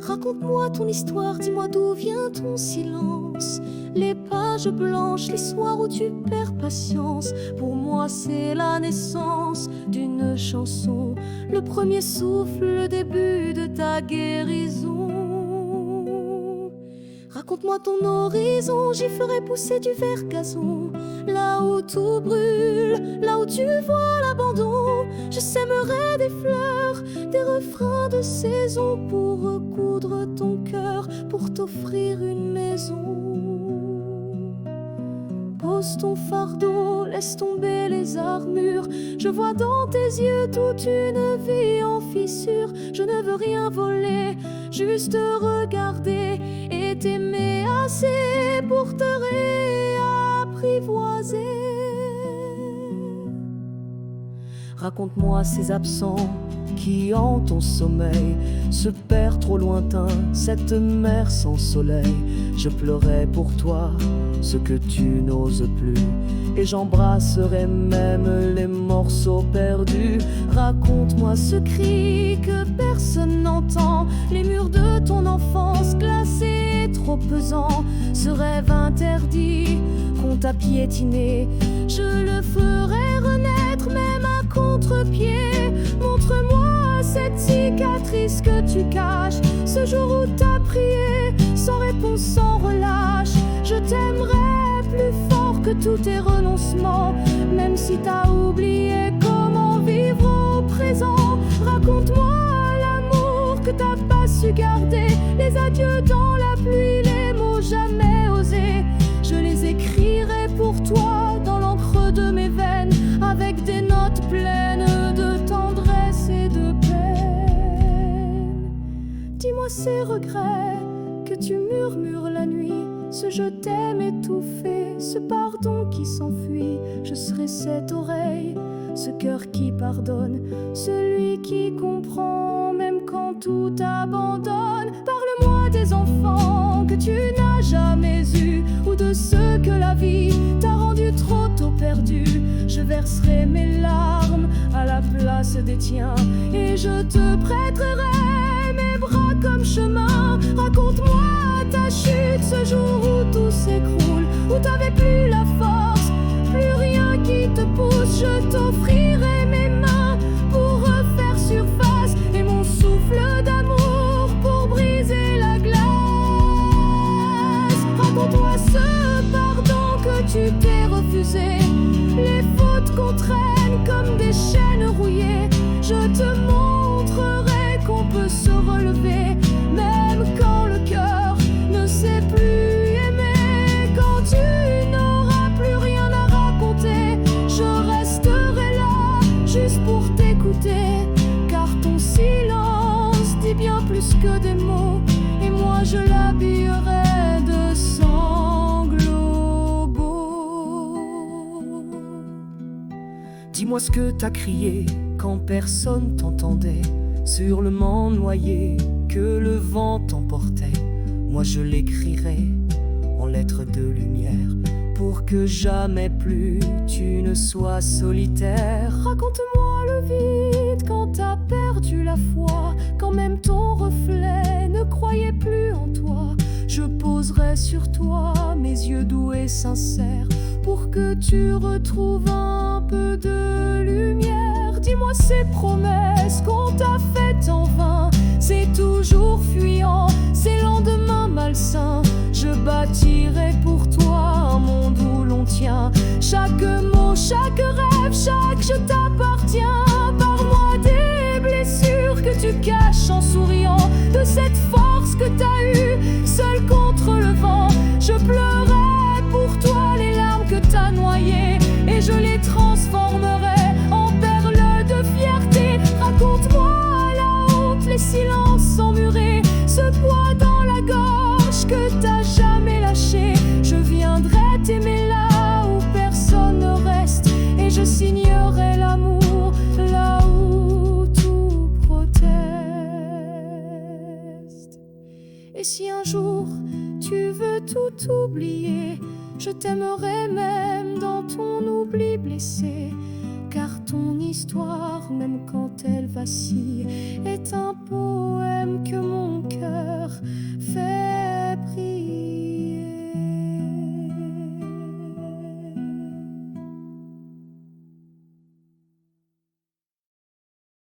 Raconte-moi ton histoire, dis-moi d'où vient ton silence. Les pages blanches, les soirs où tu perds patience. Pour moi c'est la naissance d'une chanson, le premier souffle, le début de ta guérison. Raconte-moi ton horizon, j'y ferai pousser du vert gazon. Là où tout brûle, là où tu vois l'abandon, je sèmerai des fleurs, des refrains de saison pour recoudre ton cœur, pour t'offrir une maison. Pose ton fardeau, laisse tomber les armures. Je vois dans tes yeux toute une vie en fissure. Je ne veux rien voler, juste regarder et t'aimer assez pour te réapprivoiser. Raconte-moi ces absents qui en ton sommeil se perd trop lointain, cette mer sans soleil. Je pleurais pour toi ce que tu n'oses plus, et j'embrasserai même les morceaux perdus. Raconte-moi ce cri que personne n'entend, les murs de ton enfance glacés, trop pesants, ce rêve interdit qu'on t'a piétiné. Je le ferai renaître même à contre-pied. Montre-moi cette cicatrice que tu caches, ce jour où t'as prié sans réponse, sans relâche. Je t'aimerai plus fort que tous tes renoncements, même si t'as oublié comment vivre au présent. Raconte-moi l'amour que t'as pas su garder, les adieux dans la pluie, les mots jamais osés. Je les écrirai pour toi dans l'encre de mes veines, avec des notes pleines de tendresse et de peine. Dis-moi ces regrets que tu murmures la nuit, ce je t'aime étouffé, ce pardon qui s'enfuit. Je serai cette oreille, ce cœur qui pardonne, celui qui comprend même quand tout abandonne. Parle-moi des enfants que tu n'as jamais eus, ou de ceux que la vie t'a rendu trop tôt perdu. Je verserai mes larmes à la place des tiens, et je te prêterai mes bras comme chemin. Raconte-moi ta chute, ce jour où tout s'écroule, où t'avais plus la force, plus rien qui te pousse. Je t'offrirai mes mains pour refaire surface, et mon souffle d'amour pour briser la glace. Raconte-moi ce pardon que tu t'es refusé, les fautes qu'on traîne comme des chaînes rouillées. Je te montrerai qu'on peut se relever, même quand le cœur ne sait plus aimer. Quand tu n'auras plus rien à raconter, je resterai là juste pour t'écouter, car ton silence dit bien plus que des mots, et moi je l'habillerai de sanglots beaux. Dis-moi ce que t'as crié quand personne t'entendait, sur le mont noyé que le vent t'emportait. Moi je l'écrirai en lettres de lumière, pour que jamais plus tu ne sois solitaire. Raconte-moi le vide quand t'as perdu la foi, quand même ton reflet ne croyait plus en toi. Je poserai sur toi mes yeux doux et sincères, pour que tu retrouves un peu de lumière. Dis-moi ces promesses qu'on t'a faites en vain, c'est toujours fuyant, ces lendemains malsains. Je bâtirai pour toi un monde où l'on tient chaque mot, chaque rêve, chaque je t'appartiens. Parle-moi des blessures que tu caches en souriant, de cette force que t'as eue seule contre le vent. Je pleurais pour toi les larmes que t'as noyées, et je les transformerai en perles de fierté. Raconte-moi la honte, les silences emmurés, ce poids dans la gorge que t'as jamais lâché. Je viendrai t'aimer là où personne ne reste, et je signerai l'amour là où tout proteste. Et si un jour tu veux tout oublier, je t'aimerai même dans ton oubli blessé, car ton histoire, même quand elle vacille,